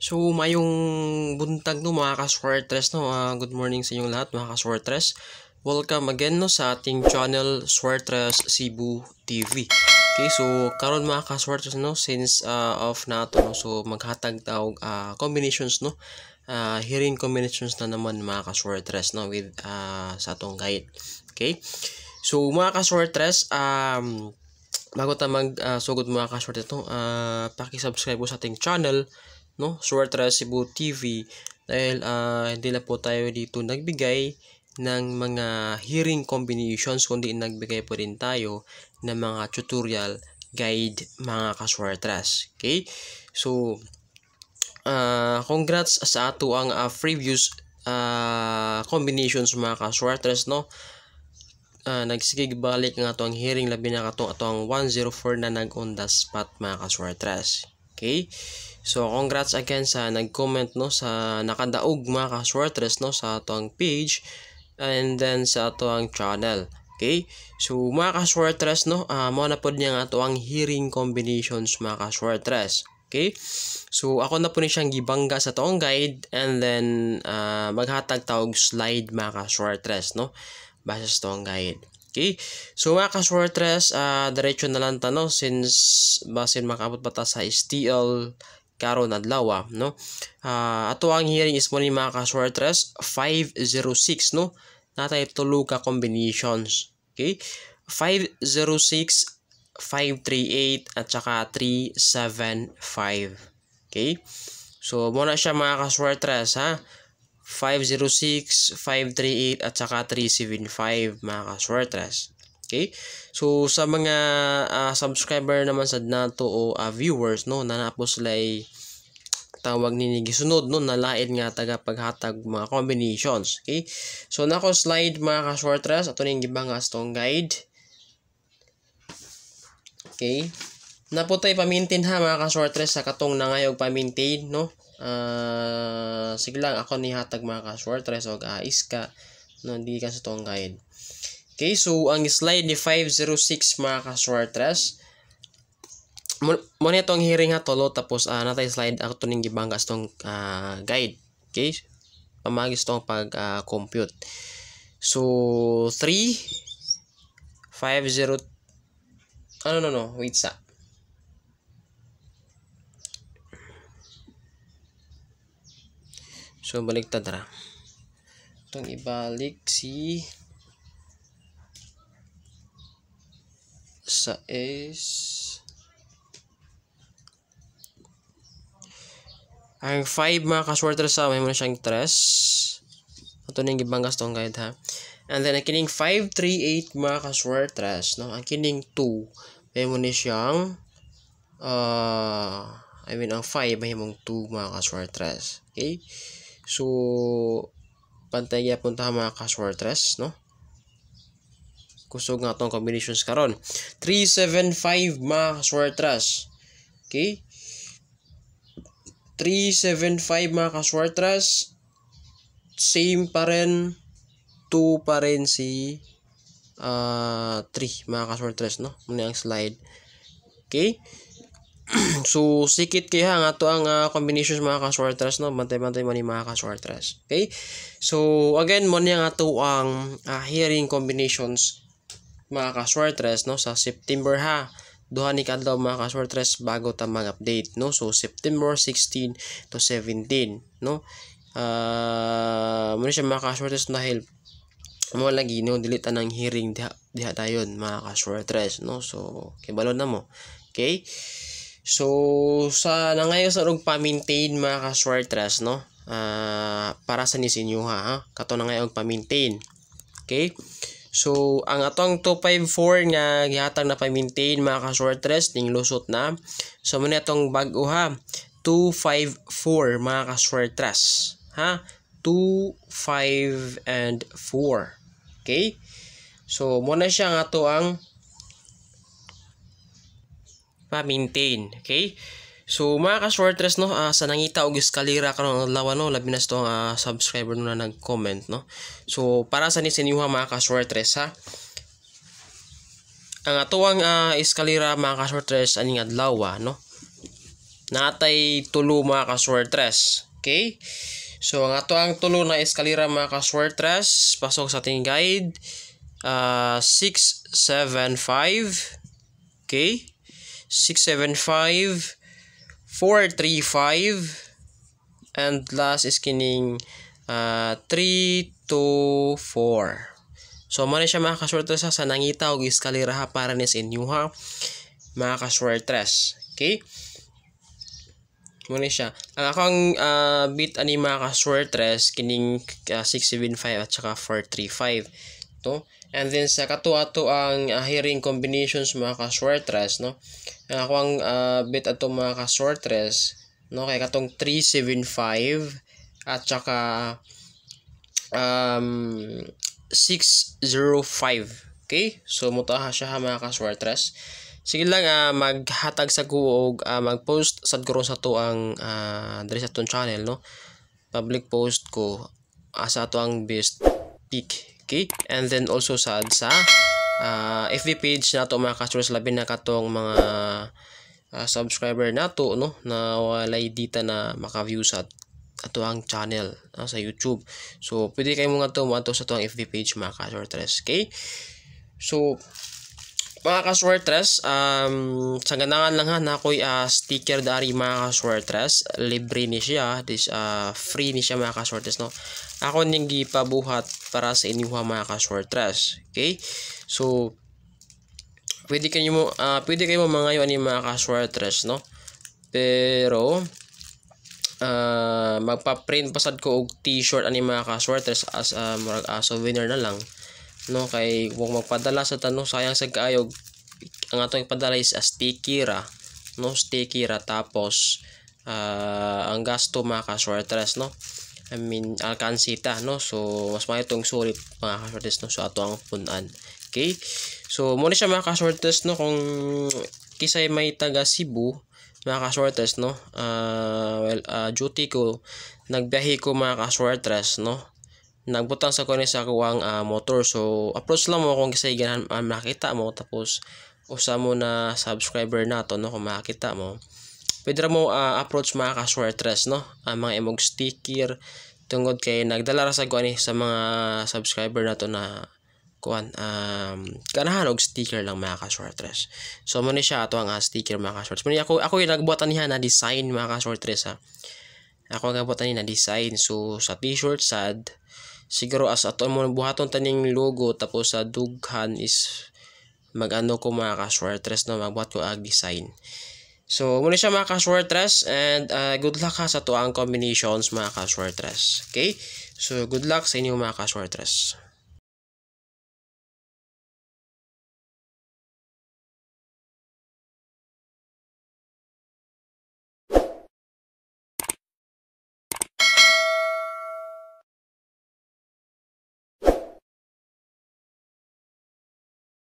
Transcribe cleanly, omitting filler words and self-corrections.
So, mayong buntag no mga ka-Swartres no. Good morning sa inyong lahat mga ka-Swartres. Welcome again no sa ating channel Swartres Cebu TV. Okay, so karon mga ka-Swartres no since off na to no, so maghatag taog combinations no. Hearing combinations na naman mga ka-Swartres no with sa atong guide. Okay? So mga ka-Swartres bago ta sugod mga ka-Swartres no, paki-subscribe po sa ating channel no, Swartres Cebu TV dahil hindi lang po tayo dito nagbigay ng mga hearing combinations kundi nagbigay po rin tayo ng mga tutorial guide mga ka-Swartres. Okay? So congrats sa ato ang previous combinations mga ka-Swartres no. Nagsigig balik nga ato ang hearing labi na ato ang 104 na nag on the spot mga ka-Swartres. Okay? So congrats again sa nag-comment no sa nakadaog mga ka-Swartres no sa ato ang page and then sa ato ang channel. Okay? So mga ka-Swartres no, mo na pod niya nga ato ang hearing combinations mga ka-Swartres. Okay? So ako na po ni siyang gibangga sa toong guide and then maghatag taog slide mga ka-Swartres no base sa toong guide. Okay? So mga ka-Swartres, diretso na lang ta no since basin makaabot pa ta sa STL karon adlaw no. Ato ang hearing is mo ni mga ka-Swartres 506 no. Natay tulo ka combinations. Okay? 506, 538 at saka 375. Okay? So mo na siya mga ka-Swartres ha. 506, 538 at saka 375 mga ka-Swartres. Okay? So sa mga subscriber naman sa nato o viewers no na napo sila tawag nini gisunod no nalain nga taga paghatag mga combinations. Okay? So nako slide mga ka-Swartres ato ning gibangas tong guide. Okay? Naputay pa-maintain ha mga ka-Swartres sa katong nangayog pa-maintain no. Sige lang ako ni hatag mga ka-Swartres og iska no di ka sa tong guide. Okay, so ang slide ni 506 mga ka-Swartres mo ni tong hearing ha tolo tapos natay slide ako ning gibanggas tong guide. Okay? Pamagis tong pag compute. So 3 50 wait sa. So baliktad ra. Itong ibalik si sa S ang 5 mga ka-Swartres sa may mo na siyang 3 ato ning gibanggas tong guide ha. And then ang kining 538 mga ka-Swartres no, ang kining 2 may mo ni siyang ang 5 may mong 2 mga ka-Swartres. Okay? So pantay gyapon ta mga ka-Swartres no. Kusog nga itong combinations karon 375 mga ka-Swartres. Okay? 375 mga ka-Swartres. Same pa rin. 2 pa rin si 3 mga ka-Swartres no. Muna ang slide. Okay? So sikit kaya nga to ang combinations mga ka-Swartres no. Bantay-bantay man ni mga ka-Swartres. Okay? So again mo niya nga to ang hearing combinations mga ka-Swartres no sa September ha. Duha ni kadlaw mga ka-Swartres bago ta mag-update no. So September 16 to 17 no. Muna siya mga ka-Swartres dahil mo lagi no dili ta nang hearing diha dayon mga ka-Swartres no. So kibalon na mo. Okay? So sa nangayo sa og pa-maintain mga ka-Swartres no. Para sa ni sinyo ha. Kato na ngayon og pa-maintain. Okay? So ang atong 254 nga gihatag na pa-maintain mga ka-Swartres ning lusot na. So muna atong bag-o ha. 254 mga ka-Swartres ha. 2, 5 and 4. Okay? So muna siya nga to ang pa-maintain. Okay? So mga ka-Swartres no, sa nangita og eskalera karon adlaw no, labi na sa subscriber no na nag-comment no. So para sa ni sinyuha mga ka-Swartres ha. Ang atuang eskalera mga ka-Swartres aning adlaw no. natay tulo mga ka-swertres. Okay? So, ang ato ang tulo na eskalera mga ka-swertres, pasok sa ating guide. 6, 7, 5. Okay? 6, 7, 5. 4, 3, 5. And last is kining 3, 2, 4. So, mali siya mga ka-swertres sa nangita o eskalera ha para ni sa inyo ha. Mga ka-swertres. Okay? Muna siya. Ang akong bit ani mga ka-swertres kining 675 at saka 435 to. And then sa kato ang hearing combinations mga ka-swertres no. Ang akong bit ato mga ka-swertres no kay katong 375 at saka 605. Okay? So mutaha siya ha mga ka-swertres. Sige lang maghatag sa kuog mag-post sad ko sa to ang diri sa tong channel no. Public post ko sa to ang best pick. Okay? And then also sa FB page nato mga ka-swertres labi na katong mga subscriber nato no na walay dita na maka-view sa ato ang channel sa YouTube. So pwede kayo mga to sa to ang FB page mga ka-swertres. Okay? So mga ka-swertres, sa ganangan lang ha na ako'y sticker dari mga ka-swertres. Libre ni siya, free ni siya mga ka-swertres no. Ako ning gipabuhat para sa inyo mga ka-swertres. Okay? So pwede kayo mangayo ani mga ka-swertres no. Pero magpa-print pasad ko og t-shirt ani mga ka-swertres as souvenir na lang. No kay wag magpadala sa tanong sayang sa kaayo ang atong ipadala is sticky ra tapos ang gasto mga ka-swertres no I mean alkansita no so mas maayo tong sulit mga ka-swertres no so ato ang punan. Okay, so muna siya mga ka-swertres no kung kisay may taga Cebu mga ka-swertres no duty ko nagbiyahe ko mga ka-swertres no nagbutang sa kuno sa kuwang motor so approach lang mo kung kisay ganahan makita mo tapos usa mo na subscriber nato no kung makita mo pwede ra mo approach mga ka-swertres no mga emog sticker tungod kay nagdala ra sa kuan sa mga subscriber nato na kuan ganahan og sticker lang mga ka-swertres. So mo ni siya ato ang sticker mga ka-swertres. Muni ako yung nagbuhat niya na design mga ka-swertres ha. Ako nagbuhat ni na design so sa t-shirt sad siguro as ato mo buhaton taning logo tapos sa dughan is magano ko mga ka-swertres no magbuhat ko ag design. So muna siya mga ka-swertres and good luck ha sa tuang combinations mga ka-swertres. Okay? So good luck sa inyo mga ka-swertres.